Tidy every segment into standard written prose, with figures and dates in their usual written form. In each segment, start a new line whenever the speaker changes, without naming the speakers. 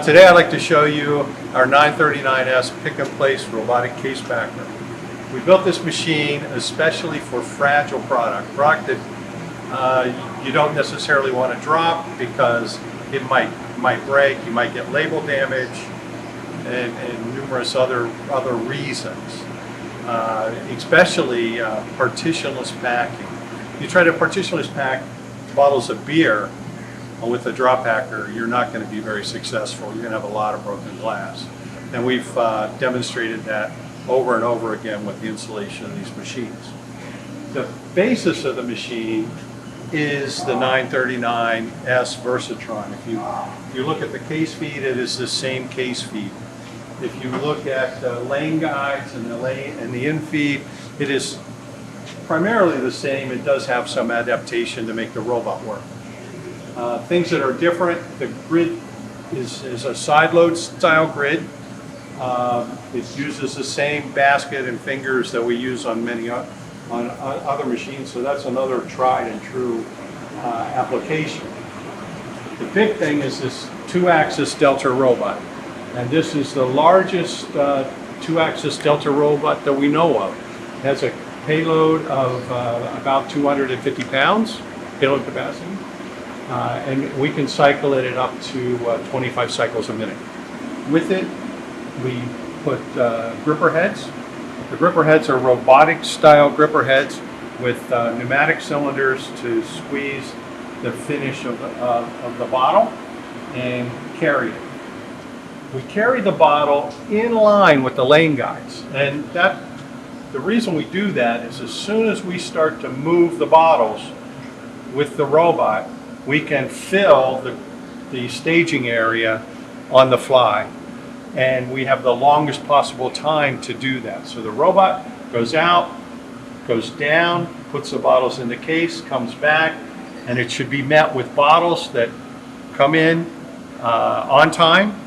Today I'd like to show you our 939S Pick-N-Place robotic case packer. We built this machine especially for fragile product that you don't necessarily want to drop because it might break, you might get label damage, and numerous other reasons. Especially partitionless packing. You try to partitionless pack bottles of beer with a drop packer, you're not going to be very successful. You're going to have a lot of broken glass. And we've demonstrated that over and over again with the installation of these machines. The basis of the machine is the 939S Versatron. If you look at the case feed, it is the same case feed. If you look at lane guides and the in-feed, it is primarily the same. It does have some adaptation to make the robot work. Things that are different, the grid is a side load style grid. It uses the same basket and fingers that we use on many other machines, so that's another tried and true application. The big thing is this 2-axis Delta robot, and this is the largest 2-axis Delta robot that we know of. It has a payload of about 250 pounds, payload capacity. And we can cycle it up to 25 cycles a minute. With it, we put gripper heads. The gripper heads are robotic style gripper heads with pneumatic cylinders to squeeze the finish of the bottle and carry it. We carry the bottle in line with the lane guides, and the reason we do that is as soon as we start to move the bottles with the robot, we can fill the staging area on the fly, and we have the longest possible time to do that. So the robot goes out, goes down, puts the bottles in the case, comes back, and it should be met with bottles that come in on time,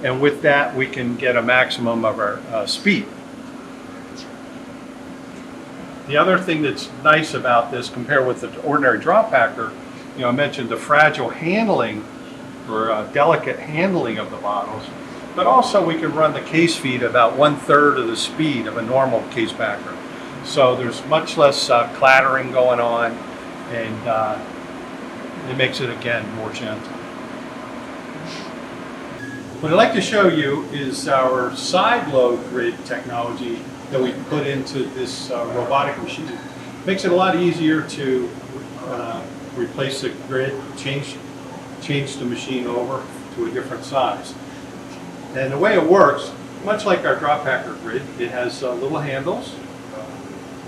and with that we can get a maximum of our speed. The other thing that's nice about this compared with the ordinary drop packer, I mentioned the fragile handling or delicate handling of the bottles, but also we can run the case feed about 1/3 of the speed of a normal case packer. So there's much less clattering going on, and it makes it, again, more gentle. What I'd like to show you is our side load grid technology that we put into this robotic machine. It makes it a lot easier to replace the grid, change the machine over to a different size. And the way it works, much like our drop packer grid, it has little handles.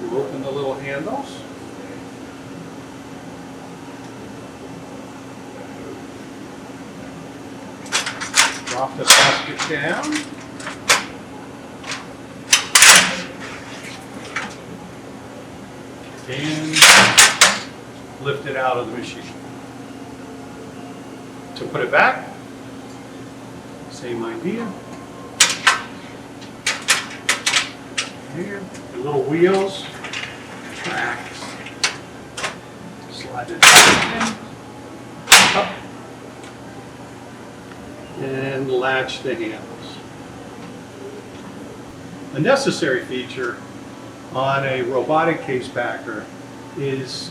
You open the little handles. Drop the basket down. And lift it out of the machine. To put it back, same idea. Here, the little wheels, tracks, slide it back in, up, and latch the handles. A necessary feature on a robotic case packer is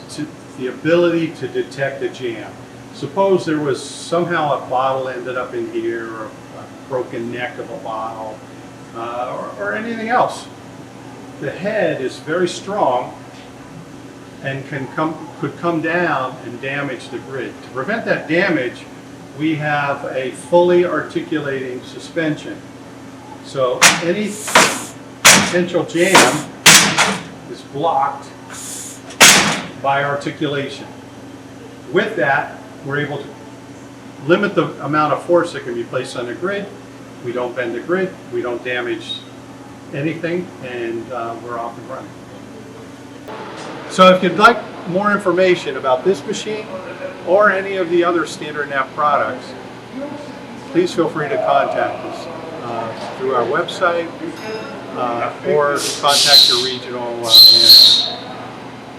the ability to detect a jam. Suppose there was somehow a bottle ended up in here, or a broken neck of a bottle, or anything else. The head is very strong and could come down and damage the grid. To prevent that damage, we have a fully articulating suspension. So any potential jam is blocked by articulation. With that, we're able to limit the amount of force that can be placed on the grid. We don't bend the grid, we don't damage anything, and we're off and running. So if you'd like more information about this machine or any of the other Standard-Knapp products, please feel free to contact us through our website or contact your regional manager.